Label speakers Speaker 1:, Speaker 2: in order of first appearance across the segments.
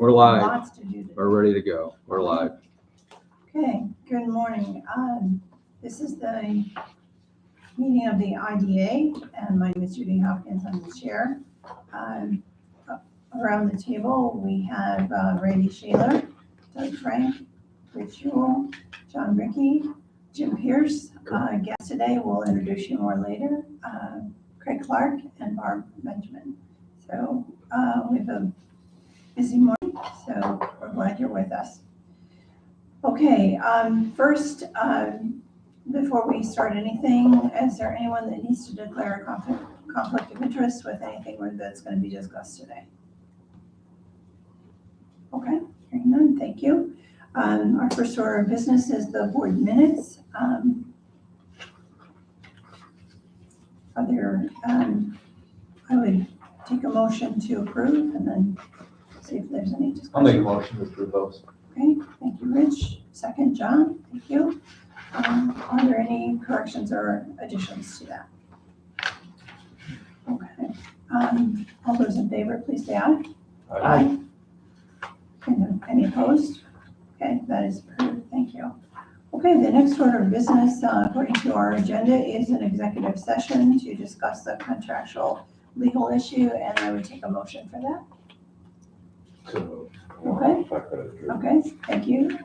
Speaker 1: We're live.
Speaker 2: Lots to do today.
Speaker 1: We're ready to go. We're live.
Speaker 2: Okay, good morning. This is the meeting of the IDA, and my name is Judy Hopkins. I'm the chair. Around the table, we have Randy Shaler, Doug Frank, Rich Ewell, John Rickey, Jim Pierce. Guest today, we'll introduce you more later, Craig Clark and Barb Benjamin. So we have a busy morning, so we're glad you're with us. Okay, first, before we start anything, is there anyone that needs to declare a conflict of interest with anything that's going to be discussed today? Okay, hearing none, thank you. Our first order of business is the board minutes. I would take a motion to approve and then see if there's any discussion.
Speaker 3: I'll make a motion to approve those.
Speaker 2: Okay, thank you, Rich. Second, John, thank you. Are there any corrections or additions to that? Okay, all those in favor, please say aye.
Speaker 3: Aye.
Speaker 2: Any opposed? Okay, that is approved, thank you. Okay, the next order of business, according to our agenda, is an executive session to discuss the contractual legal issue, and I would take a motion for that.
Speaker 3: So,
Speaker 2: Okay. Okay, thank you.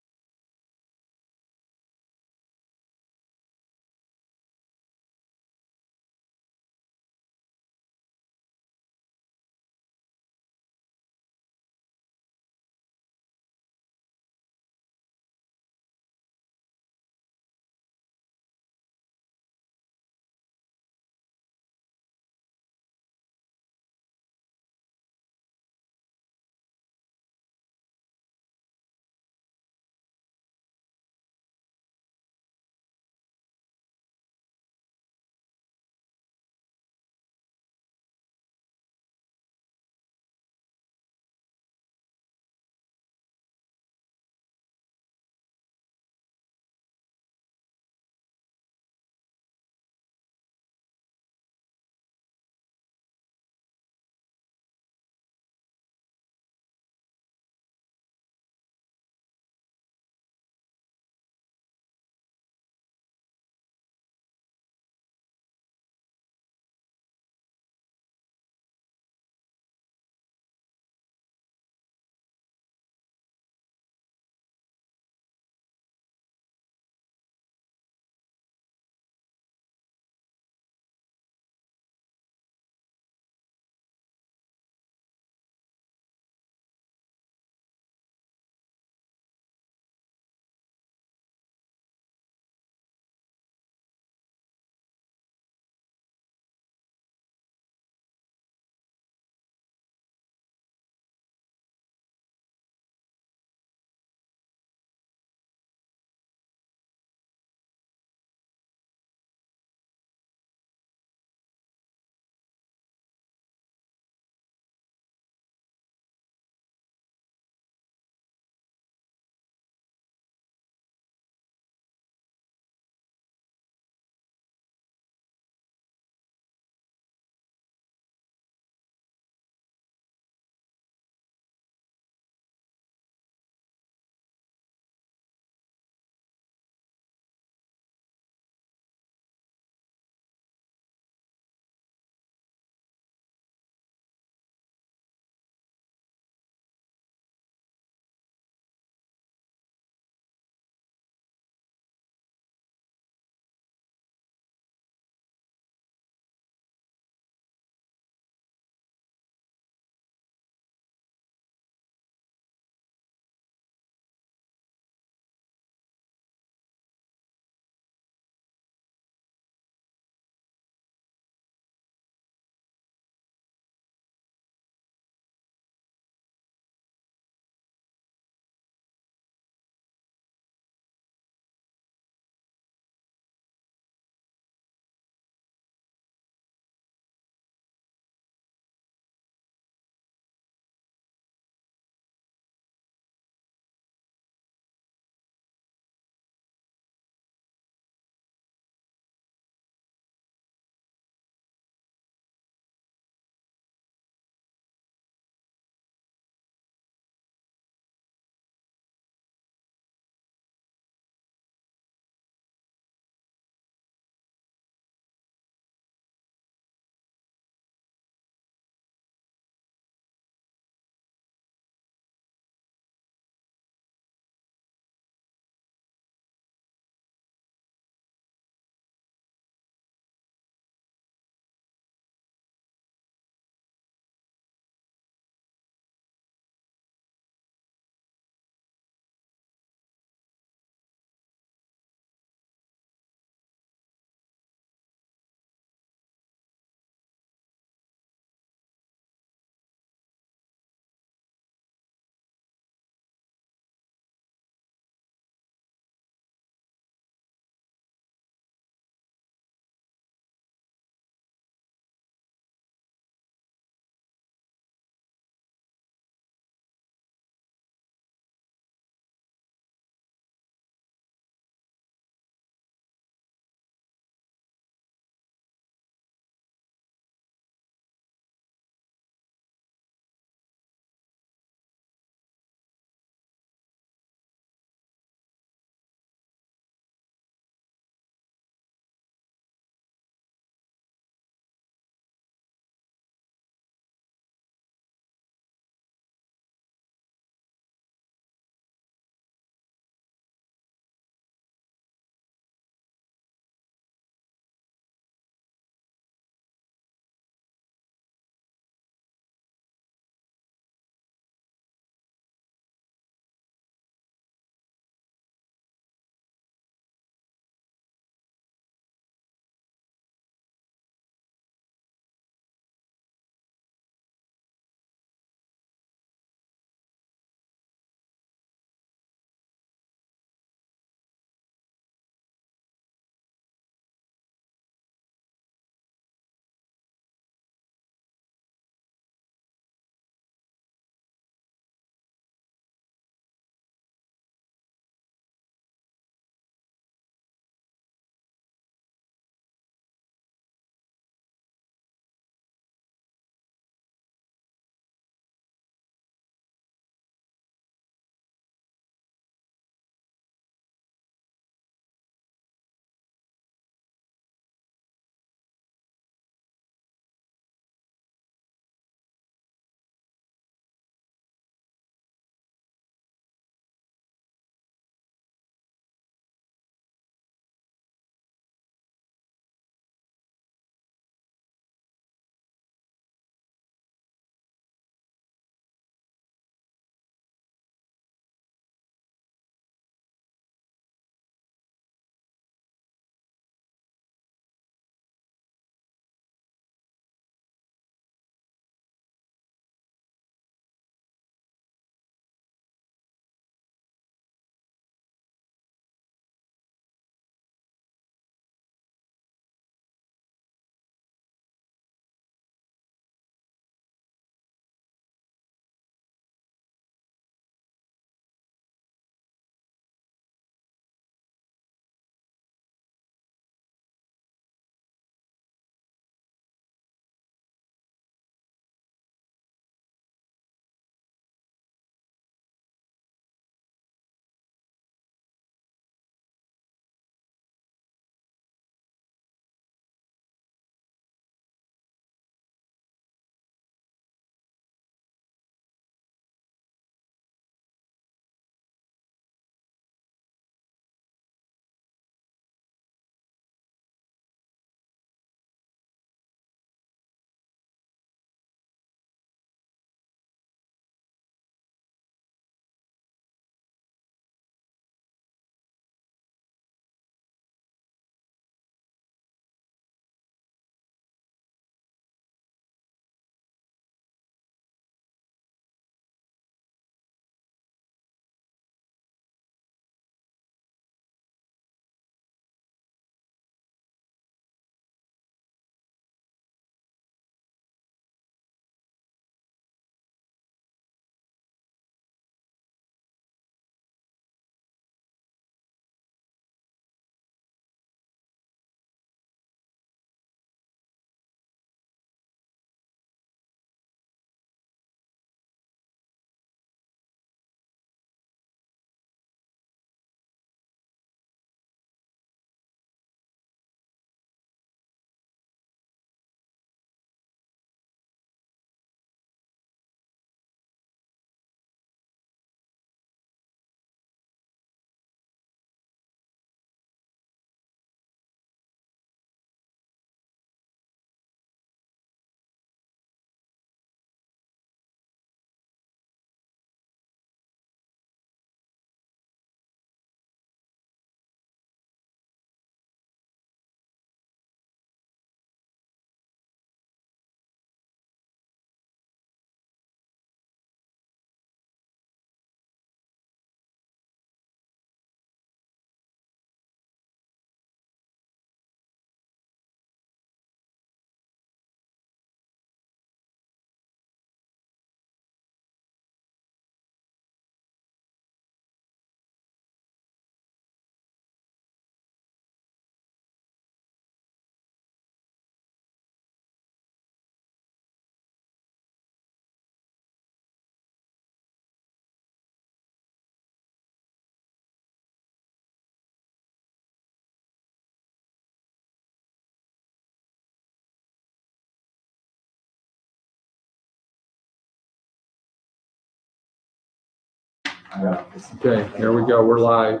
Speaker 1: Okay, here we go. We're live.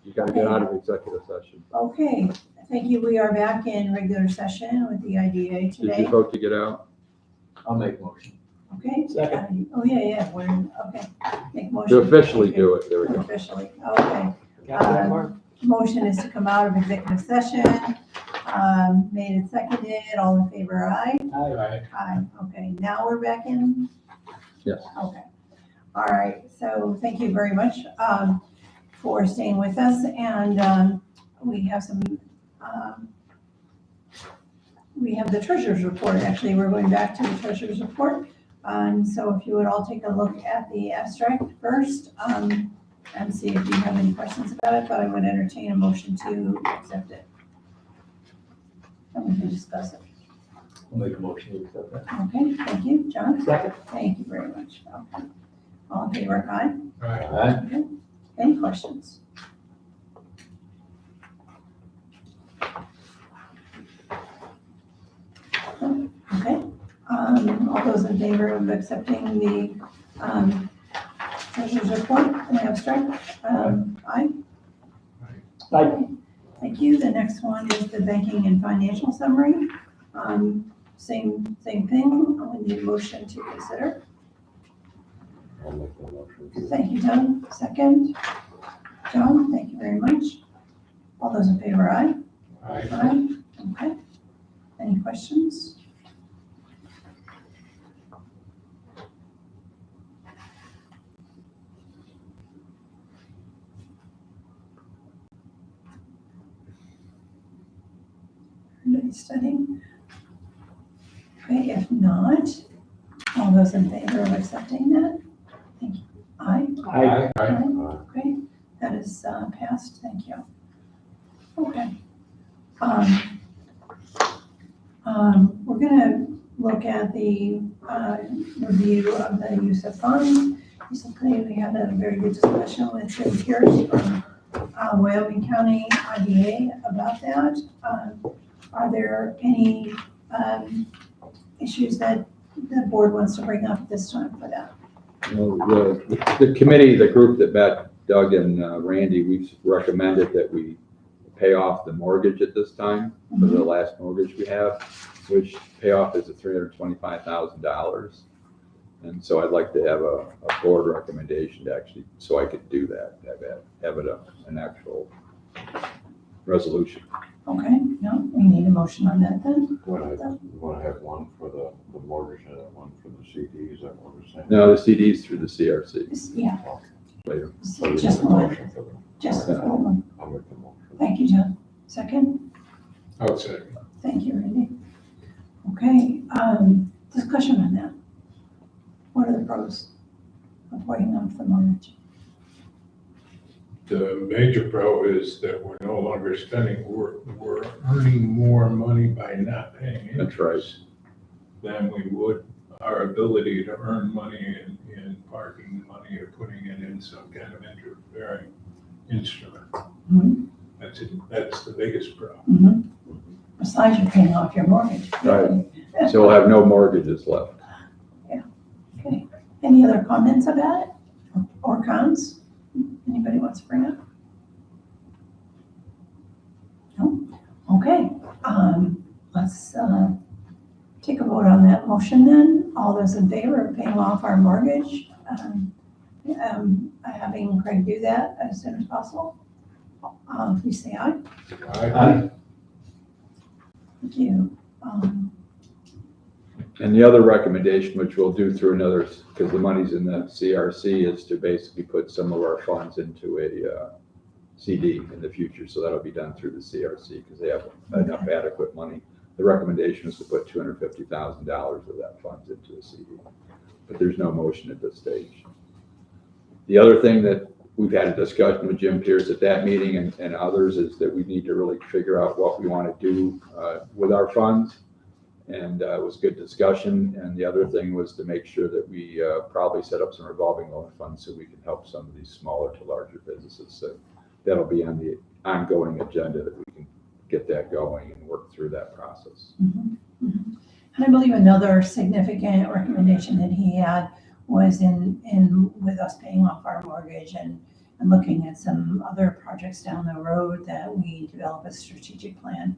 Speaker 1: You gotta get out of executive session.
Speaker 2: Okay, thank you. We are back in regular session with the IDA
Speaker 1: Did
Speaker 2: today.
Speaker 1: you vote to get out?
Speaker 3: I'll make a motion.
Speaker 2: Okay.
Speaker 3: Second.
Speaker 2: Oh, yeah, we're, okay. Make motion.
Speaker 1: To officially
Speaker 2: Okay.
Speaker 1: do it, there we go.
Speaker 2: Officially, okay. Motion is to come out of executive session. Made and seconded, all in favor, aye?
Speaker 3: Aye.
Speaker 2: Aye, okay, now we're back in?
Speaker 1: Yes.
Speaker 2: Okay, all right, so thank you very much, for staying with us, and, we have some, we have the treasurer's report, actually, we're going back to the treasurer's report. So if you would all take a look at the abstract first, and see if you have any questions about it, but I would entertain a motion to accept it. And we can discuss it.
Speaker 3: I'll make a motion to accept that.
Speaker 2: Okay, thank you, John.
Speaker 3: Second.
Speaker 2: Thank you very much. Okay. All in favor, aye?
Speaker 3: Aye.
Speaker 2: Okay. Any questions? Okay, all those in favor of accepting the, treasurer's report and abstract, aye?
Speaker 3: Aye.
Speaker 2: Thank you. The next one is the banking and financial summary. Same thing. We need a motion to consider.
Speaker 3: I'll make the motion.
Speaker 2: Thank you, John. Second. John, thank you very much. All those in favor, aye? Aye. Okay. Any questions? Everybody studying? Okay, if not, all those in favor of accepting that? Thank you. Aye?
Speaker 3: Aye.
Speaker 2: Okay, that is passed, thank you. Okay. We're gonna look at the review of the use of funds. Recently, we had a very good discussion with Jim Pierce from Wyoming County IDA about that. Are there any issues that the board wants to bring up this time for that?
Speaker 1: The committee, the group that met, Doug and Randy, we've recommended that we pay off the mortgage at this time for the last mortgage we have, which payoff is at $325,000. And so I'd like to have a board recommendation to actually, so I could do that, have it an actual resolution.
Speaker 2: Okay, no, we need a motion on that then.
Speaker 4: You want to have one for the mortgage and one for the CD, is that what we're saying?
Speaker 1: No, the CD's through the CRC
Speaker 2: Yeah,
Speaker 1: later.
Speaker 2: just one, just one.
Speaker 4: I'll make the motion.
Speaker 2: Thank you, John. Second?
Speaker 3: I'll second.
Speaker 2: Thank you, Randy. Okay, discussion on that. What are the pros of paying off the mortgage?
Speaker 5: The major pro is that we're no longer spending, we're earning more money by not paying
Speaker 1: That's right.
Speaker 5: interest than we would our ability to earn money in parking money or putting it in some kind of interest-bearing instrument.
Speaker 2: Mhm.
Speaker 5: That's the biggest pro.
Speaker 2: Mhm. Besides you're paying off your mortgage.
Speaker 1: Right. So we'll have no mortgages left.
Speaker 2: Okay, any other comments about it or cons? Anybody wants to bring up? No? Okay, let's take a vote on that motion then. All those in favor of paying off our mortgage, having Craig do that as soon as possible, please say aye.
Speaker 3: Aye.
Speaker 2: Thank you.
Speaker 1: And the other recommendation, which we'll do through another, because the money's in the CRC, is to basically put some of our funds into a CD in the future. So that'll be done through the CRC because they have enough adequate money. The recommendation is to put $250,000 of that funds into a CD, but there's no motion at this stage. The other thing that we've had a discussion with Jim Pierce at that meeting and others is that we need to really figure out what we want to do with our funds. And it was good discussion. And the other thing was to make sure that we probably set up some revolving loan funds so we can help some of these smaller to larger businesses. So that'll be on the ongoing agenda that we can get that going and work through that process.
Speaker 2: Mhm, mhm. And I believe another significant recommendation that he had was in with us paying off our mortgage and looking at some other projects down the road that we develop a strategic plan.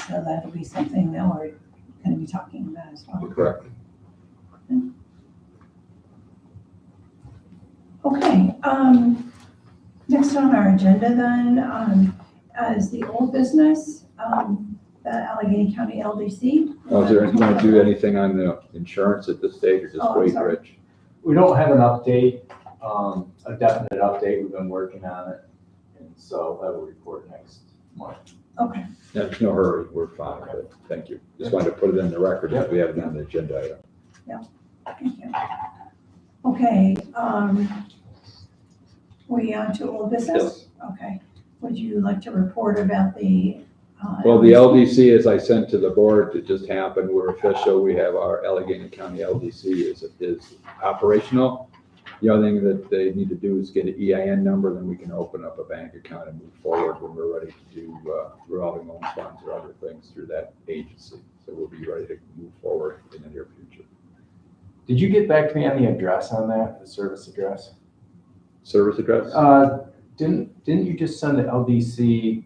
Speaker 2: So that'll be something that we're going to be talking about as well.
Speaker 1: Correct.
Speaker 2: Okay, next on our agenda then, is the old business, the Allegheny County LDC.
Speaker 1: Oh, is there, you want to do anything on the insurance at this stage or just
Speaker 2: Oh, I'm
Speaker 1: wait,
Speaker 2: sorry.
Speaker 1: Rich?
Speaker 6: We don't have an update, a definite update. We've been working on it. And so I will report next month.
Speaker 2: Okay,
Speaker 1: There's no hurry, we're fine, but thank you. Just wanted to put it in the record if we have it on the agenda item.
Speaker 2: thank you. Okay, we on to old business?
Speaker 1: Yes.
Speaker 2: Okay, would you like to report about the?
Speaker 1: Well, the LDC, as I sent to the board, it just happened, we're official, we have our Allegheny County LDC is operational. The other thing that they need to do is get an EIN number, then we can open up a bank account and move forward when we're ready to do revolving loan funds or other things through that agency. So we'll be ready to move forward in the near future.
Speaker 6: Did you get back to me on the address on that, the service address?
Speaker 1: Service address?
Speaker 6: Didn't you just send the LDC,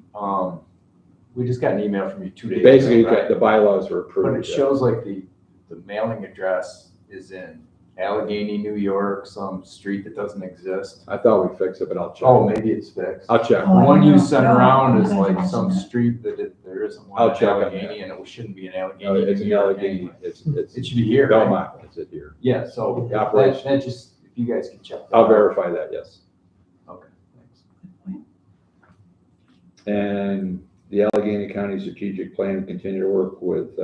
Speaker 6: we just got an email from you 2 days ago,
Speaker 1: Basically,
Speaker 6: right?
Speaker 1: the bylaws were
Speaker 6: But
Speaker 1: approved.
Speaker 6: it shows like the mailing address is in Allegheny, New York, some street that doesn't exist.
Speaker 1: I thought we fixed it, but I'll check.
Speaker 6: Oh, maybe it's fixed.
Speaker 1: I'll check.
Speaker 6: The
Speaker 2: Oh, I
Speaker 6: one
Speaker 2: don't
Speaker 6: you
Speaker 2: know.
Speaker 6: sent
Speaker 2: No,
Speaker 6: around
Speaker 2: you
Speaker 6: is
Speaker 2: guys
Speaker 6: like
Speaker 2: mentioned
Speaker 6: some
Speaker 2: that.
Speaker 6: street that there isn't
Speaker 1: I'll
Speaker 6: one in
Speaker 1: check on
Speaker 6: Allegheny,
Speaker 1: that.
Speaker 6: and it shouldn't be in Allegheny.
Speaker 1: No, it's
Speaker 6: New
Speaker 1: in
Speaker 6: York
Speaker 1: Allegheny,
Speaker 6: anyway.
Speaker 1: it's
Speaker 6: It should be here, right?
Speaker 1: Belmont, is it here?
Speaker 6: Yeah, so
Speaker 1: The operation.
Speaker 6: that just, if you guys can check that
Speaker 1: I'll
Speaker 6: out.
Speaker 1: verify that, yes.
Speaker 6: Okay, thanks.
Speaker 1: And the Allegheny County Strategic Plan continue to work with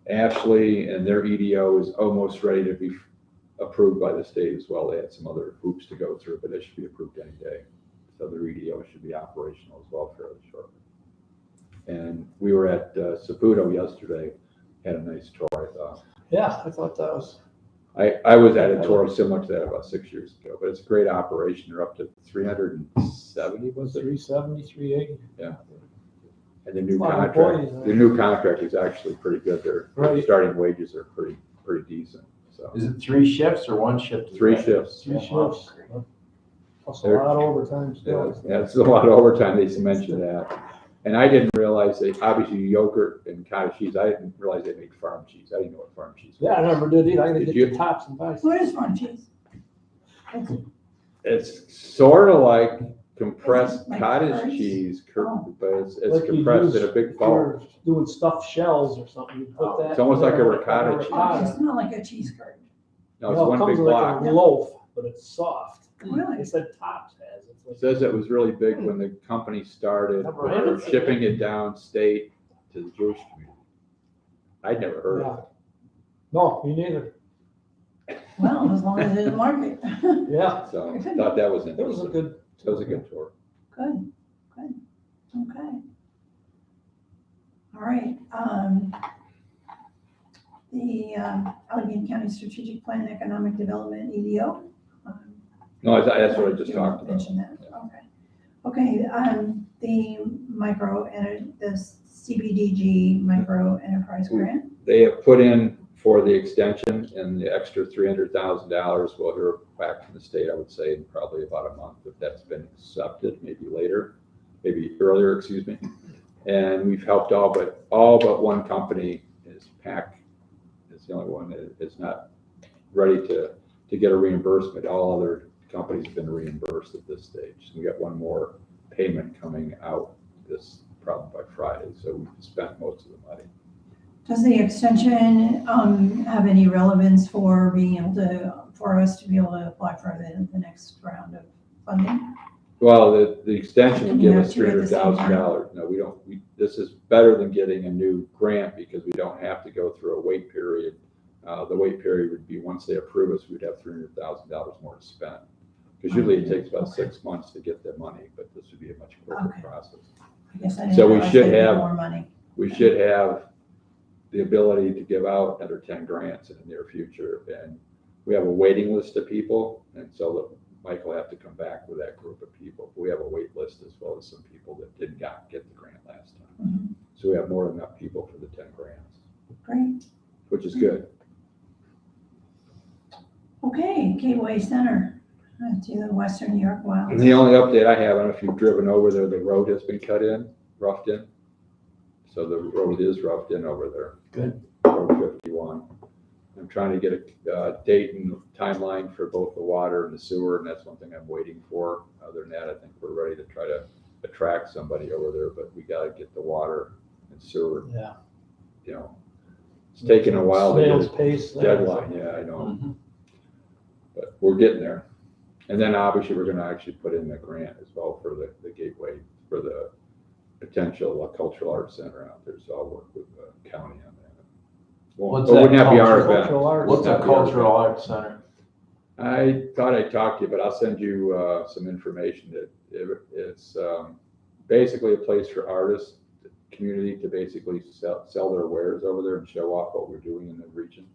Speaker 1: Ashley, and their EDO is almost ready to be approved by the state as well. They had some other hoops to go through, but it should be approved any day. So their EDO should be operational as well fairly shortly. And we were at Saputo yesterday, had a nice tour, I thought.
Speaker 7: Yeah, I thought that was.
Speaker 1: I was at a tour similar to that about 6 years ago, but it's a great operation. They're up to 370, was it?
Speaker 7: 370, 380.
Speaker 1: And the new
Speaker 7: A lot of
Speaker 1: contract,
Speaker 7: employees,
Speaker 1: the new contract is actually pretty good. Their
Speaker 7: Right.
Speaker 1: starting wages are pretty decent, so.
Speaker 6: Is it 3 shifts or 1 shift? is
Speaker 1: 3
Speaker 6: that?
Speaker 1: shifts.
Speaker 7: Three shifts. Plus a
Speaker 1: They're-
Speaker 7: lot of overtime
Speaker 1: Yeah,
Speaker 7: still.
Speaker 1: that's a lot of overtime. They mentioned that. And I didn't realize they, obviously yogurt and cottage cheese, I didn't realize they made farm cheese. I didn't know what farm cheese was.
Speaker 7: Yeah, I never did either. I'm gonna
Speaker 1: Did
Speaker 7: get
Speaker 1: you?
Speaker 7: the tops and buy some.
Speaker 2: What is farm cheese?
Speaker 1: It's sort of like compressed
Speaker 2: Like
Speaker 1: cottage
Speaker 2: curds?
Speaker 1: cheese,
Speaker 2: Oh.
Speaker 1: but it's
Speaker 7: Like you
Speaker 1: compressed
Speaker 7: use
Speaker 1: in a big
Speaker 7: if
Speaker 1: bowl.
Speaker 7: you're Doing stuffed shells or something, you put that.
Speaker 1: It's almost like a
Speaker 7: in there,
Speaker 1: ricotta
Speaker 7: like a
Speaker 1: cheese.
Speaker 2: Oh, it's not like a cheese curd.
Speaker 1: No, it's
Speaker 7: No, it
Speaker 1: one
Speaker 7: comes
Speaker 1: big
Speaker 7: with like
Speaker 1: block.
Speaker 7: a loaf, but it's soft.
Speaker 2: Really?
Speaker 7: They said Tops has. It's like-
Speaker 1: It says it was really big when the company started,
Speaker 7: Never
Speaker 1: they
Speaker 7: had
Speaker 1: were
Speaker 7: it.
Speaker 1: shipping it downstate to the Jewish community. I'd never heard of it.
Speaker 7: No, me neither.
Speaker 2: Well, as long as it's a market.
Speaker 7: Yeah,
Speaker 1: So I thought that was
Speaker 7: it was a
Speaker 1: interesting.
Speaker 7: good.
Speaker 1: It was a good tour.
Speaker 2: Good, okay. All right, the Allegheny County Strategic Plan Economic Development EDO.
Speaker 1: No, that's what I just
Speaker 2: You
Speaker 1: talked about.
Speaker 2: mentioned that, okay. Okay, the the CBDG micro enterprise grant,
Speaker 1: They have put in for the extension and the extra $300,000. We'll hear back from the state, I would say, in probably about a month, if that's been accepted, maybe later, maybe earlier, excuse me. And we've helped all but one company. Is PAC is the only one that is not ready to get a reimbursement. All other companies have been reimbursed at this stage. We got one more payment coming out this probably by Friday, so we've spent most of the money.
Speaker 2: does the extension have any relevance for being able to, for us to be able to apply for the next round of funding?
Speaker 1: Well, the extension would give
Speaker 2: You
Speaker 1: us
Speaker 2: have two at the same
Speaker 1: $300,000. No, we don't, this is better than getting a new grant because we don't have to go through a wait period. The wait period would be once they approve us, we'd have $300,000 more to spend. Because usually it takes about 6 months to get their money, but this would be a much quicker
Speaker 2: Okay.
Speaker 1: process.
Speaker 2: I guess I didn't
Speaker 1: So we
Speaker 2: realize
Speaker 1: should
Speaker 2: there'd be
Speaker 1: have-
Speaker 2: more money.
Speaker 1: We should have the ability to give out another 10 grants in the near future. And we have a waiting list of people. And so Mike will have to come back with that group of people. We have a wait list as well as some people that didn't get the grant last time.
Speaker 2: Mhm.
Speaker 1: So we have more than enough people for the 10 grants,
Speaker 2: Great,
Speaker 1: which is good.
Speaker 2: Gateway Center to the Western New York
Speaker 1: And
Speaker 2: Wilds.
Speaker 1: the only update I have, I don't know if you've driven over there, the road has been cut in, roughed in. So the road is roughed in over there.
Speaker 7: Good.
Speaker 1: Road 51. I'm trying to get a date and timeline for both the water and the sewer, and that's one thing I'm waiting for. Other than that, I think we're ready to try to attract somebody over there, but we gotta get the water and sewer,
Speaker 7: Yeah.
Speaker 1: you know. It's taking a while to
Speaker 7: Snail's
Speaker 1: get
Speaker 7: pace.
Speaker 1: a
Speaker 7: there.
Speaker 1: deadline, yeah, I know. But we're getting there. And then obviously, we're gonna actually put in a grant as well for the gateway, for the potential cultural arts center out there, so I'll work with the county on that. Well,
Speaker 6: What's
Speaker 1: it
Speaker 6: that
Speaker 1: wouldn't that be our
Speaker 6: cultural-
Speaker 1: event?
Speaker 7: Cultural arts.
Speaker 6: What's a
Speaker 1: That'd be our
Speaker 6: cultural
Speaker 1: event.
Speaker 6: arts center?
Speaker 1: I thought I talked to you, but I'll send you some information that it's basically a place for artists, community to basically sell their wares over there and show off what we're doing in the region.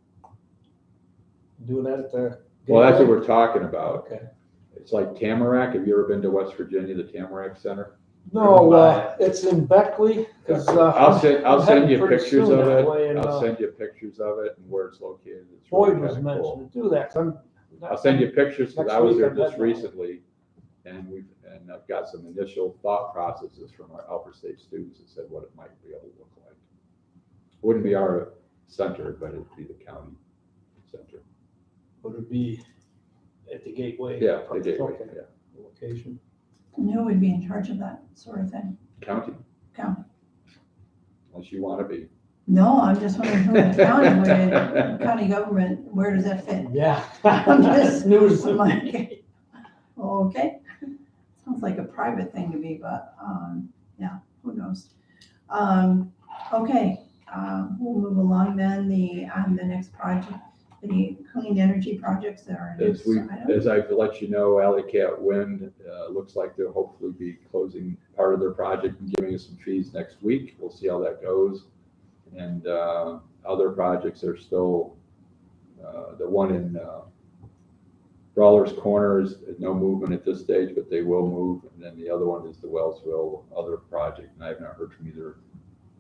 Speaker 7: Doing that at the.
Speaker 1: Well, that's what we're talking about.
Speaker 7: Okay.
Speaker 1: It's like Tamarack. Have you ever been to West Virginia, the Tamarack Center?
Speaker 7: No, it's in Beckley, cause,
Speaker 1: I'll
Speaker 7: I'm
Speaker 1: send
Speaker 7: heading
Speaker 1: you
Speaker 7: pretty
Speaker 1: pictures
Speaker 7: soon
Speaker 1: of
Speaker 7: that
Speaker 1: it.
Speaker 7: way, and,
Speaker 1: I'll send you pictures of it and where it's located. It's
Speaker 7: Boyd
Speaker 1: really
Speaker 7: was
Speaker 1: kinda cool.
Speaker 7: mentioning to do that, 'cause I'm.
Speaker 1: I'll send you pictures, because
Speaker 7: Next
Speaker 1: I was
Speaker 7: week
Speaker 1: there
Speaker 7: I'm
Speaker 1: just
Speaker 7: heading over.
Speaker 1: recently, and I've got some initial thought processes from our Alfred State students that said what it might be able to look like. Wouldn't be our center, but it'd be the county center.
Speaker 7: Would it be at the gateway?
Speaker 1: Yeah, the gateway,
Speaker 7: Okay.
Speaker 1: yeah.
Speaker 7: Location.
Speaker 2: And who would be in charge of that sort of thing?
Speaker 1: County,
Speaker 2: County?
Speaker 1: unless you want to be.
Speaker 2: No, I'm just wondering who in county would, county government, where does that fit?
Speaker 7: Yeah.
Speaker 2: I'm just-
Speaker 7: News.
Speaker 2: I'm like, okay, sounds like a private thing to me, but, yeah, who knows? Okay, we'll move along then, the next project, the clean energy projects that are.
Speaker 1: As I've let you know, Alley Cat Wind, looks like they'll hopefully be closing part of their project and giving us some fees next week. We'll see how that goes. And other projects are still, the one in Brawler's Corner is no movement at this stage, but they will move. And then the other one is the Wellsville other project, and I have not heard from either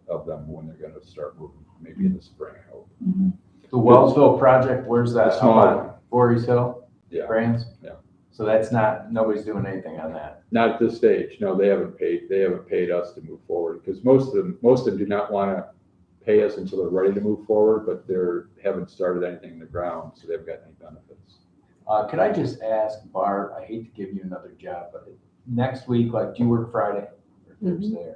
Speaker 1: of them when they're gonna start moving, maybe in the spring, I hope.
Speaker 2: Mhm.
Speaker 6: The Wellsville project, where's that?
Speaker 1: The small
Speaker 6: Up on
Speaker 1: one.
Speaker 6: Voorhees Hill,
Speaker 1: Yeah,
Speaker 6: Brands?
Speaker 1: Yeah.
Speaker 6: So that's not, nobody's doing anything on that.
Speaker 1: not at this stage. No, they haven't paid us to move forward, because most of them do not wanna pay us until they're ready to move forward, but haven't started anything in the ground, so they haven't got any benefits.
Speaker 6: Could I just ask Bart, I hate to give you another job, but next week, like, do you work Friday or Thursday?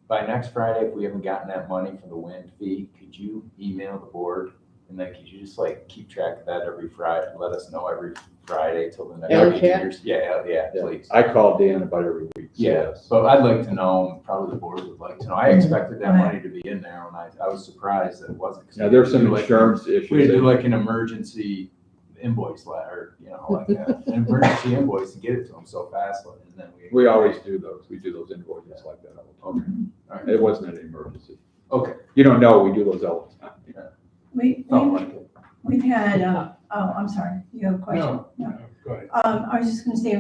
Speaker 6: By next Friday, if we haven't gotten that money for the wind fee, could you email the board? And then could you just like keep track of that every Friday, let us know every Friday till the next
Speaker 8: Every
Speaker 6: 18
Speaker 8: check?
Speaker 6: years? Yeah,
Speaker 1: Yeah,
Speaker 6: please.
Speaker 1: I call Dan about every week. so
Speaker 6: Yeah,
Speaker 1: yes.
Speaker 6: so I'd like to know, and probably the board would like to know. I expected that
Speaker 2: Right.
Speaker 6: money to be in there when I was surprised that it wasn't. 'cause
Speaker 1: Now,
Speaker 6: we
Speaker 1: there's
Speaker 6: had to
Speaker 1: some
Speaker 6: do, like,
Speaker 1: insurance issues.
Speaker 6: We had to do
Speaker 1: that-
Speaker 6: like an emergency invoice letter, you know, like an emergency invoice to get it to them so fast, and then
Speaker 1: We always do those. We do those invoices like that all the time.
Speaker 6: Okay, all right,
Speaker 1: It wasn't an emergency.
Speaker 6: okay.
Speaker 1: You don't know, we do those all the time.
Speaker 6: Felt like it.
Speaker 2: We've had, I'm sorry, you have a question?
Speaker 5: No, go ahead.
Speaker 2: I was just gonna say,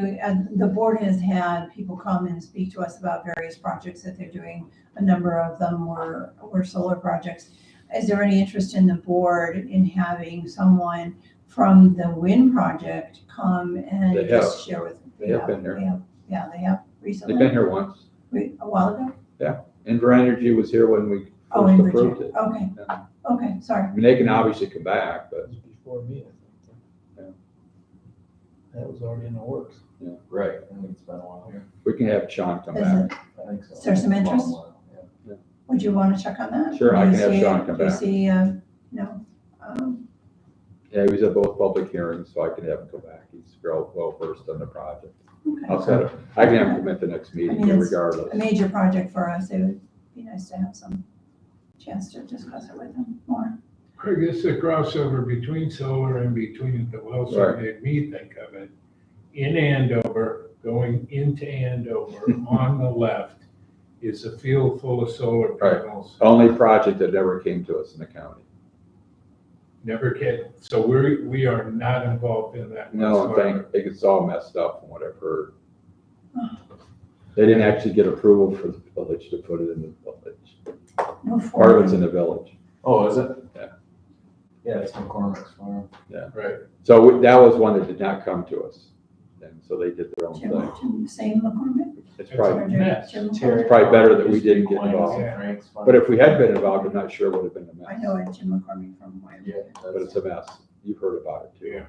Speaker 2: the board has had people come and speak to us about various projects that they're doing. A number of them were solar projects. Is there any interest in the board in having someone from the wind project come and
Speaker 1: They
Speaker 2: just share with?
Speaker 1: They have been here.
Speaker 2: Yeah, they have
Speaker 1: They've
Speaker 2: recently,
Speaker 1: been here once.
Speaker 2: a while ago?
Speaker 1: Inver Energy was here when we
Speaker 2: Oh,
Speaker 1: first
Speaker 2: in
Speaker 1: approved
Speaker 2: Virginia,
Speaker 1: it.
Speaker 2: okay,
Speaker 1: Yeah.
Speaker 2: okay, sorry.
Speaker 1: I mean, they can obviously come back, but
Speaker 7: That was before me, I think.
Speaker 1: Yeah.
Speaker 7: That was already in the works.
Speaker 6: Right, I think it's been a while.
Speaker 1: we can have Sean come
Speaker 2: Is
Speaker 1: back.
Speaker 2: it,
Speaker 6: I think so.
Speaker 2: Is there some
Speaker 6: It's been a long
Speaker 2: interest?
Speaker 6: while, yeah.
Speaker 2: would you wanna check on that?
Speaker 1: Sure, I
Speaker 2: Do you
Speaker 1: can have
Speaker 2: see-
Speaker 1: Sean come
Speaker 2: Do you
Speaker 1: back.
Speaker 2: see, no,
Speaker 1: Yeah, he was at both public hearings, so I can have him come back. He's well versed on the project. I'll
Speaker 2: okay.
Speaker 1: set it. I can have him come at the next meeting
Speaker 2: I mean, it's
Speaker 1: regardless.
Speaker 2: A major project for us, it would be nice to have some chance to discuss it with him more.
Speaker 5: Craig, this is a crossover between solar and between the wells that
Speaker 1: Right.
Speaker 5: made me think of it. In Andover, going into Andover, on the left is a field full of solar
Speaker 1: Right.
Speaker 5: panels.
Speaker 1: Only project that never came to us in the county.
Speaker 5: Never can, so we are not involved in that.
Speaker 1: No,
Speaker 5: whatsoever.
Speaker 1: I think it's all messed up from what I've heard. They didn't actually get approval for the village to put it in the village.
Speaker 2: Move
Speaker 1: Part of it's
Speaker 2: forward.
Speaker 1: in the village.
Speaker 6: Oh, is it? Yeah, it's McCormick's farm.
Speaker 5: Right.
Speaker 1: So that was one that did not come to us. And so they did their own thing.
Speaker 2: Same McCormick?
Speaker 1: It's probably,
Speaker 2: Jim
Speaker 6: Terry-
Speaker 2: McCormick?
Speaker 1: probably better that we didn't get involved.
Speaker 6: Frank's farm.
Speaker 1: But if we had been involved, I'm not sure it would have been a
Speaker 2: I
Speaker 1: mess.
Speaker 2: know it, Jim McCormick from Wyoming.
Speaker 6: Yeah,
Speaker 1: But it's a mess. You've heard about it too.
Speaker 5: Yeah.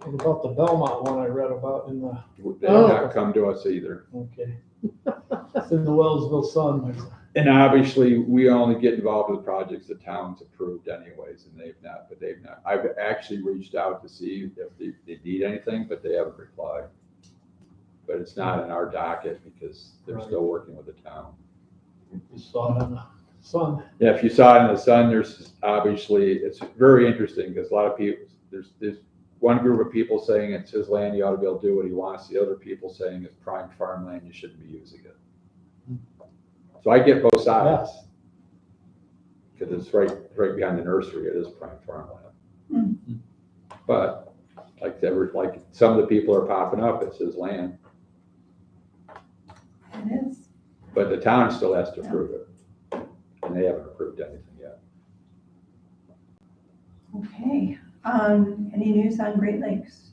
Speaker 7: And about the Belmont one I read about in the,
Speaker 1: They did not come to us either.
Speaker 7: okay. It's in the Wellsville Sun.
Speaker 1: And obviously, we only get involved with projects the town's approved anyways, and they've not. I've actually reached out to see if they need anything, but they haven't replied. But it's not in our docket because they're still working with the town.
Speaker 7: You saw it in the Sun.
Speaker 1: Yeah, if you saw it in the sun, there's obviously, it's very interesting because a lot of people, there's one group of people saying it's his land, he ought to be able to do what he wants. The other people saying it's prime farmland, you shouldn't be using it. So I get both sides. Because it's right behind the nursery, it is prime farmland. But like some of the people are popping up, it's his land,
Speaker 2: It is.
Speaker 1: but the town still has to approve it. And they haven't approved anything yet.
Speaker 2: Okay, any news on Great Lakes,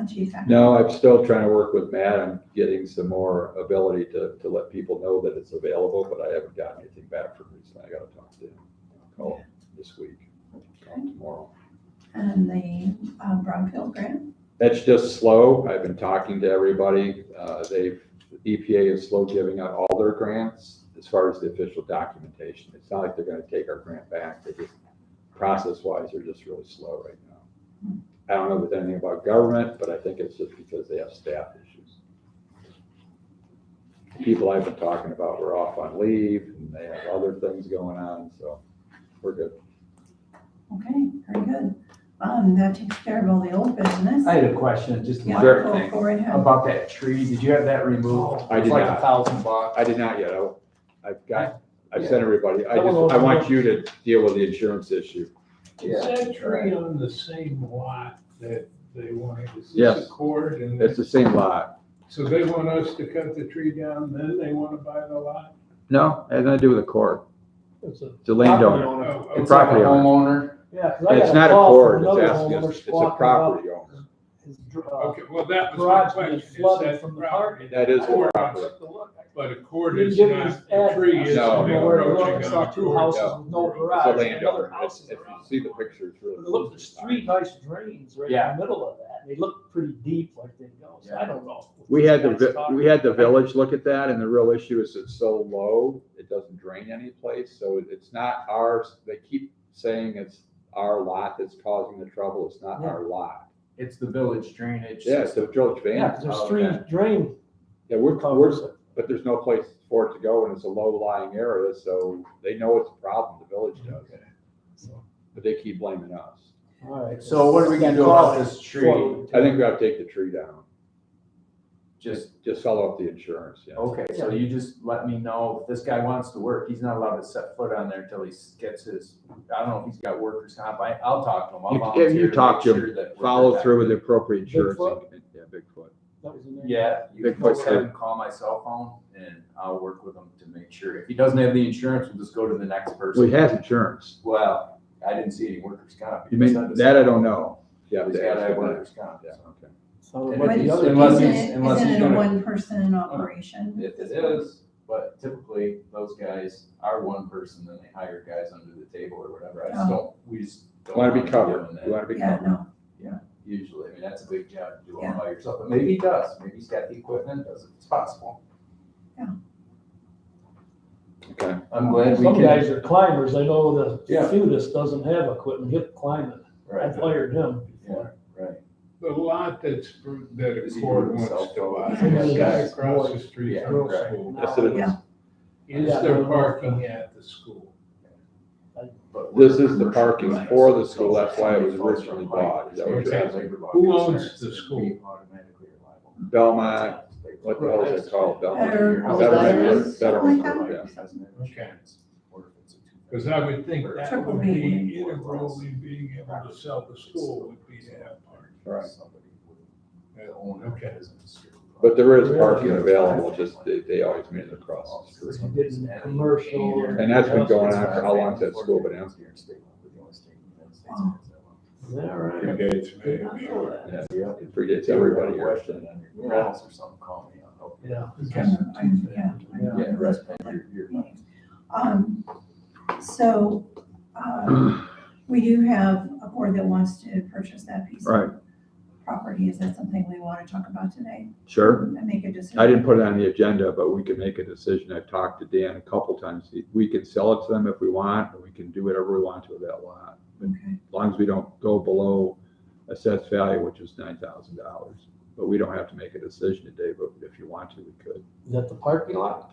Speaker 2: Chief?
Speaker 1: No, I'm still trying to work with Matt on getting some more ability to let people know that it's available, but I haven't gotten anything back from him, so I gotta talk to him. I'll call him this week, call him tomorrow.
Speaker 2: And the Brownfield grant?
Speaker 1: That's just slow. I've been talking to everybody. EPA is slow giving out all their grants as far as the official documentation. It's not like they're gonna take our grant back. They just, process-wise, they're just really slow right now. I don't know if it's anything about government, but I think it's just because they have staff issues. People I've been talking about were off on leave and they have other things going on, so we're good.
Speaker 2: Okay, very good. That takes care of all the old business.
Speaker 6: I had a question, just a
Speaker 2: Yeah,
Speaker 6: minor
Speaker 2: go
Speaker 6: thing,
Speaker 2: forward, Howard.
Speaker 6: about that tree. Did you have that removed?
Speaker 1: I did
Speaker 6: It's like
Speaker 1: not.
Speaker 6: $1,000.
Speaker 1: I did not yet. I've
Speaker 6: Yeah.
Speaker 1: sent everybody. I want you to deal with the insurance issue.
Speaker 5: Is that tree on the same lot that they wanted? Is
Speaker 1: Yes.
Speaker 5: this a cord and
Speaker 1: It's the same lot.
Speaker 5: so they want us to cut the tree down, then they want to buy the lot?
Speaker 1: No, it has nothing to do with the court.
Speaker 7: It's a
Speaker 1: It's a landowner.
Speaker 7: property owner.
Speaker 5: Oh,
Speaker 6: It's like a
Speaker 1: Property owner.
Speaker 6: homeowner.
Speaker 7: Yeah, 'cause I
Speaker 1: It's
Speaker 7: got
Speaker 1: not a
Speaker 7: call
Speaker 1: court,
Speaker 7: from
Speaker 1: it's
Speaker 7: another
Speaker 1: asking
Speaker 7: homeowner
Speaker 1: us, it's a
Speaker 7: squawking
Speaker 1: property
Speaker 7: about
Speaker 1: owner.
Speaker 7: his
Speaker 5: Okay, well, that was my
Speaker 7: garage being
Speaker 5: question. Is
Speaker 7: flooded
Speaker 5: that
Speaker 7: from the
Speaker 5: property?
Speaker 1: That is the
Speaker 5: Cord,
Speaker 1: property.
Speaker 5: but a cord
Speaker 7: He
Speaker 5: is
Speaker 7: didn't give me
Speaker 5: not,
Speaker 7: his
Speaker 5: the tree
Speaker 7: address.
Speaker 5: is
Speaker 1: No,
Speaker 7: I know where to look. I
Speaker 5: encroaching
Speaker 7: saw
Speaker 5: on a
Speaker 7: two
Speaker 5: cord.
Speaker 7: houses
Speaker 1: No.
Speaker 7: with no
Speaker 1: It's
Speaker 7: garage.
Speaker 1: a
Speaker 7: and another
Speaker 1: landowner.
Speaker 7: house
Speaker 1: If you
Speaker 7: around.
Speaker 1: see the picture, it's really.
Speaker 7: Look, there's three nice drains right
Speaker 6: Yeah.
Speaker 7: in the middle of that. They look pretty deep like they go. So I don't know.
Speaker 1: We had
Speaker 7: That's
Speaker 1: we had the village look at that, and the real issue is it's so low, it doesn't drain any place, so it's not ours. They keep saying it's our lot that's causing the trouble. It's not our lot.
Speaker 6: It's the village drainage.
Speaker 1: Yeah, it's the village van.
Speaker 7: Yeah, 'cause there's
Speaker 6: Oh,
Speaker 7: three
Speaker 6: okay.
Speaker 7: drain
Speaker 1: Yeah, we're,
Speaker 7: covers.
Speaker 1: but there's no place for it to go, and it's a low-lying area, so they know it's a problem, the village does. But they keep blaming us.
Speaker 7: All right.
Speaker 6: So what are we gonna do about this tree?
Speaker 1: I think we have to take the tree down.
Speaker 6: Just,
Speaker 1: Just follow up the insurance, yeah.
Speaker 6: okay, so you just let me know, if this guy wants to work, he's not allowed to set foot on there until he gets his, I don't know if he's got workers' comp, I'll talk to him, I'll
Speaker 1: You-
Speaker 6: volunteer.
Speaker 1: you talk to
Speaker 6: make
Speaker 1: him,
Speaker 6: sure that we're
Speaker 1: Follow
Speaker 6: protected.
Speaker 1: through with the appropriate insurance.
Speaker 7: Bigfoot?
Speaker 1: Yeah, Bigfoot.
Speaker 7: That was the name.
Speaker 6: Yeah, you
Speaker 1: Big
Speaker 6: can just
Speaker 1: foot
Speaker 6: have him call my cell phone and I'll work with him to make sure. If he doesn't have the insurance, we'll just go to the next person.
Speaker 1: Well, he has insurance.
Speaker 6: Well, I didn't see any workers' comp.
Speaker 1: You mean, that I don't know. Yeah,
Speaker 6: He's
Speaker 1: they
Speaker 6: gotta
Speaker 1: ask
Speaker 6: have
Speaker 1: him that.
Speaker 6: workers' comp.
Speaker 1: Yeah,
Speaker 6: so.
Speaker 1: okay.
Speaker 7: Sounded
Speaker 6: But
Speaker 7: like the other.
Speaker 6: unless
Speaker 2: Isn't
Speaker 6: he's-
Speaker 2: it-
Speaker 6: unless
Speaker 2: isn't
Speaker 6: he's
Speaker 2: it a
Speaker 6: gonna-
Speaker 2: one-person operation?
Speaker 6: It is, but typically those guys are one person, then they hire guys under the table or whatever. I just don't, we just don't.
Speaker 1: Want to be
Speaker 6: doing
Speaker 1: covered.
Speaker 6: that
Speaker 1: You want to be
Speaker 2: Yeah,
Speaker 1: covered.
Speaker 2: no,
Speaker 6: Usually, I mean, that's a big job to do all
Speaker 2: Yeah.
Speaker 6: by yourself, but maybe he does. Maybe he's got the equipment, does it? It's possible.
Speaker 1: Okay.
Speaker 6: I'm glad we
Speaker 7: Some
Speaker 6: can.
Speaker 7: guys are climbers. I know the
Speaker 6: Yeah.
Speaker 7: feudist doesn't have equipment. He'll climb it.
Speaker 6: Right,
Speaker 7: I've hired him.
Speaker 6: yeah, right.
Speaker 5: The lot that
Speaker 6: Is
Speaker 5: a
Speaker 6: he
Speaker 5: court
Speaker 6: doing
Speaker 5: wants to
Speaker 6: self-help?
Speaker 5: buy,
Speaker 7: Yeah.
Speaker 5: the guy across the street
Speaker 6: Yeah,
Speaker 5: from the
Speaker 6: right.
Speaker 5: school.
Speaker 1: Yes, it is.
Speaker 2: Yeah.
Speaker 5: Is
Speaker 7: Yeah,
Speaker 5: there
Speaker 7: no,
Speaker 5: parking at the school?
Speaker 6: But
Speaker 1: This
Speaker 6: we're
Speaker 1: is the
Speaker 6: commercial
Speaker 1: parking
Speaker 6: business,
Speaker 1: for the
Speaker 6: so
Speaker 1: school. That's why it was
Speaker 6: somebody falls
Speaker 1: originally
Speaker 6: from height,
Speaker 1: bought. Is that what
Speaker 6: it's
Speaker 1: you're
Speaker 6: like
Speaker 1: asking?
Speaker 6: labor law
Speaker 5: Who owns
Speaker 6: concerns,
Speaker 5: the
Speaker 6: then
Speaker 5: school?
Speaker 6: we automatically are liable.
Speaker 1: Belmont, what the hell is it called? Belmont?
Speaker 2: Better-
Speaker 1: Betterment,
Speaker 2: Something like
Speaker 1: Betterment,
Speaker 2: that?
Speaker 1: yeah.
Speaker 5: Okay. Because I would think that
Speaker 2: Triple
Speaker 5: would
Speaker 2: B.
Speaker 5: be integrally being able to sell the school would be to have parking.
Speaker 1: Right.
Speaker 5: Okay.
Speaker 1: But there is parking available, just they always meet across the street.
Speaker 7: Getting commercial.
Speaker 1: And that's been going on for how long has that school been empty?
Speaker 7: Is that right?
Speaker 5: Predates
Speaker 7: Did
Speaker 5: me.
Speaker 7: not know that.
Speaker 1: Yeah, it predates everybody here.
Speaker 6: Question on your rentals or something, call me. I'll help you.
Speaker 7: Yeah.
Speaker 6: Yeah, right, you're fine.
Speaker 2: So, we do have a board that wants to purchase that piece
Speaker 1: Right.
Speaker 2: of property. Is that something we want to talk about today
Speaker 1: Sure.
Speaker 2: and make a decision?
Speaker 1: I didn't put it on the agenda, but we can make a decision. I've talked to Dan a couple times. We can sell it to them if we want, or we can do whatever we want to with that lot.
Speaker 2: Okay,
Speaker 1: As long as we don't go below assessed value, which is $9,000. But we don't have to make a decision today, but if you want to, we could.
Speaker 7: Is that the parking lot?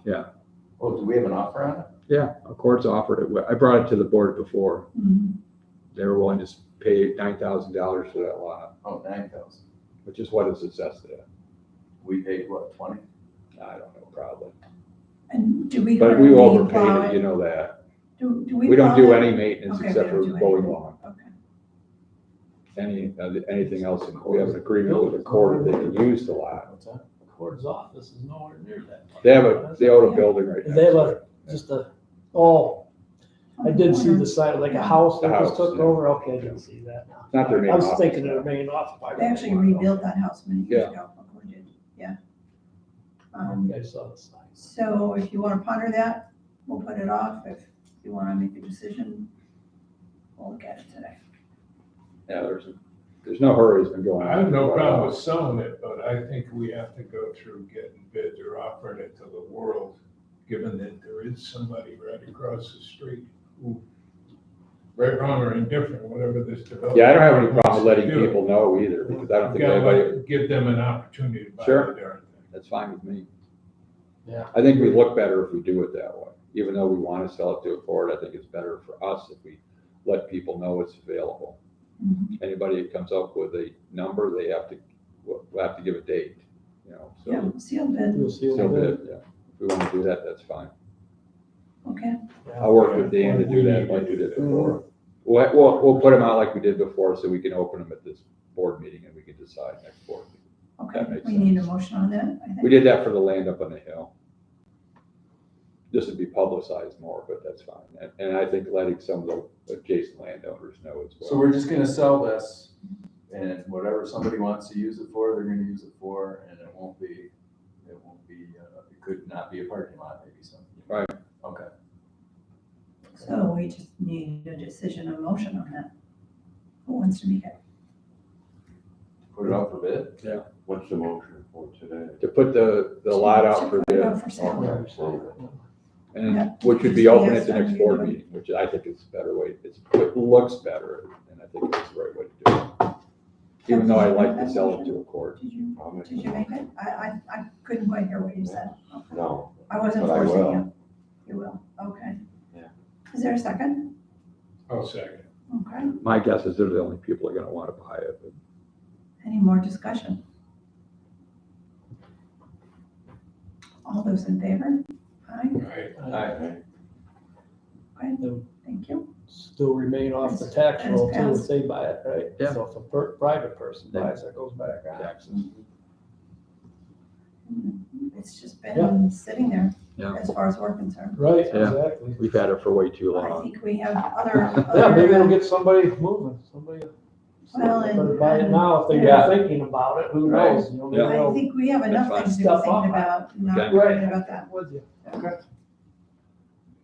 Speaker 6: Well, do we have an offer on it?
Speaker 1: Yeah, a court's offered it. I brought it to the board before.
Speaker 2: Mhm.
Speaker 1: They were willing to pay $9,000 for that lot,
Speaker 6: Oh, 9,000.
Speaker 1: which is what it's assessed at.
Speaker 6: We paid what, 20?
Speaker 1: I don't know, probably.
Speaker 2: And do we?
Speaker 1: But we
Speaker 2: currently
Speaker 1: overpaid
Speaker 2: plow
Speaker 1: it, you know that.
Speaker 2: Do
Speaker 1: We don't
Speaker 2: plow
Speaker 1: do
Speaker 2: it?
Speaker 1: any maintenance
Speaker 2: Okay,
Speaker 1: except
Speaker 2: we don't
Speaker 1: for
Speaker 2: do
Speaker 1: mowing
Speaker 2: anything.
Speaker 1: lawn.
Speaker 2: Okay.
Speaker 1: Anything else, we have an agreement with the court that they can use the lot.
Speaker 6: What's that?
Speaker 7: The court's office is nowhere near that.
Speaker 1: They own a building right now.
Speaker 7: They have just I did see the site, like a house
Speaker 1: The
Speaker 7: that
Speaker 1: house,
Speaker 7: just took
Speaker 1: yeah.
Speaker 7: over, okay, I didn't see that now.
Speaker 1: Not their main
Speaker 7: I was
Speaker 1: office.
Speaker 7: thinking of their main office.
Speaker 2: They actually rebuilt that house many years ago. Or did, yeah.
Speaker 7: I saw the site.
Speaker 2: So if you want to ponder that, we'll put it off. If you want to make a decision, we'll look at it today.
Speaker 1: Yeah, there's no hurry, it's been going on.
Speaker 5: I have no problem with selling it, but I think we have to go through getting bids or offering it to the world, given that there is somebody right across the street who, right, wrong, or indifferent, whatever this developer.
Speaker 1: Yeah, I don't have any problem
Speaker 5: wants
Speaker 1: letting
Speaker 5: to do.
Speaker 1: people know either, because I don't
Speaker 5: You
Speaker 1: think
Speaker 5: gotta
Speaker 1: anybody,
Speaker 5: give them an opportunity to buy
Speaker 1: Sure.
Speaker 5: the darn thing.
Speaker 1: that's fine with me.
Speaker 7: Yeah.
Speaker 1: I think we look better if we do it that way. Even though we want to sell it to a court, I think it's better for us if we let people know it's available.
Speaker 2: Mhm.
Speaker 1: Anybody that comes up with a number, we'll have to give a date, so.
Speaker 2: Yeah, sealed bid,
Speaker 7: You'll see
Speaker 1: Still
Speaker 7: what
Speaker 1: bid, yeah. If we want to do that, that's fine.
Speaker 2: okay.
Speaker 1: I'll work with Dan to do that like we did before. We'll put them out like we did before, so we can open them at this board meeting and we can decide next board meeting.
Speaker 2: Okay,
Speaker 1: That makes
Speaker 2: we need a motion on that, I think.
Speaker 1: We did that for the land up on the hill. This would be publicized more, but that's fine. And I think letting some of the adjacent landowners know as well.
Speaker 6: So we're just gonna sell this, and whatever somebody wants to use it for, they're gonna use it for, and it could not be a parking lot, maybe something.
Speaker 1: Right.
Speaker 6: Okay.
Speaker 2: So we just need a decision, a motion on that. Who wants to make it?
Speaker 6: Put it out for bid?
Speaker 4: What's the motion for today?
Speaker 1: To put the lot out for
Speaker 2: Put it out
Speaker 1: bid,
Speaker 2: for sale.
Speaker 1: and which would be open at the next board meeting, which I think is a better way. It looks better, and I think it's the right way to do it. Even though I like to sell it to a court.
Speaker 2: Did you,
Speaker 4: I'll make
Speaker 2: did you
Speaker 4: the
Speaker 2: make it? I couldn't quite hear what you said.
Speaker 4: No,
Speaker 2: I wasn't
Speaker 4: But I
Speaker 2: forcing
Speaker 4: will.
Speaker 2: you. You will, okay.
Speaker 4: Yeah.
Speaker 2: Is there a second?
Speaker 5: I'll second.
Speaker 2: Okay,
Speaker 1: My guess is they're the only people that are gonna wanna buy it, but
Speaker 2: any more discussion? All those in favor? Aye,
Speaker 5: Right.
Speaker 6: Aye.
Speaker 2: okay, thank you.
Speaker 7: Still remain off the tax
Speaker 2: As
Speaker 7: roll too
Speaker 2: passed.
Speaker 7: if they buy it, right?
Speaker 1: Yeah.
Speaker 7: So if a private person buys it, goes back on taxes.
Speaker 2: It's just been sitting there
Speaker 1: Yeah.
Speaker 2: as far as we're concerned.
Speaker 7: Right,
Speaker 1: Yeah.
Speaker 7: exactly.
Speaker 1: we've had it for way too
Speaker 2: I
Speaker 1: long.
Speaker 2: think we have other.
Speaker 7: Yeah, maybe it'll get somebody moving, somebody.
Speaker 2: Well, and-
Speaker 7: Better buy it now if they're
Speaker 6: Yeah.
Speaker 7: thinking about it, who
Speaker 6: Right.
Speaker 7: knows? You know, maybe
Speaker 1: Yeah.
Speaker 2: I
Speaker 7: they'll-
Speaker 2: think we have enough
Speaker 1: That's
Speaker 2: things to be
Speaker 7: fine.
Speaker 2: thinking about, not
Speaker 1: Okay.
Speaker 2: worrying about that.
Speaker 7: With you.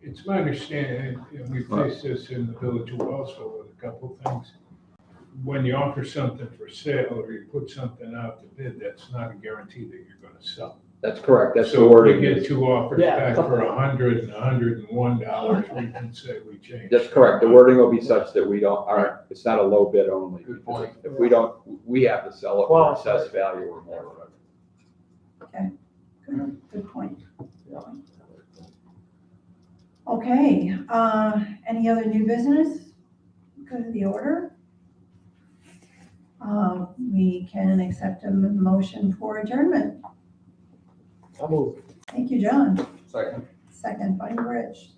Speaker 5: It's my understanding, and we faced this in the village also with a couple of things. When you offer something for sale or you put something out to bid, that's not a guarantee that you're gonna sell.
Speaker 1: That's correct, that's the
Speaker 5: So if we
Speaker 1: wording.
Speaker 5: get two offers
Speaker 7: Yeah.
Speaker 5: back for $100 and $101, we can say we changed.
Speaker 1: That's correct, the wording will be such that we it's not a low bid only.
Speaker 6: Good point.
Speaker 1: If we don't, we have to sell it for
Speaker 7: Well,
Speaker 1: assessed value or more.
Speaker 2: Good point. Okay, any other new business? Go to the order. We can accept a motion for adjournment.
Speaker 7: I'll move.
Speaker 2: Thank you, John.
Speaker 6: Second.
Speaker 2: Second by Rich.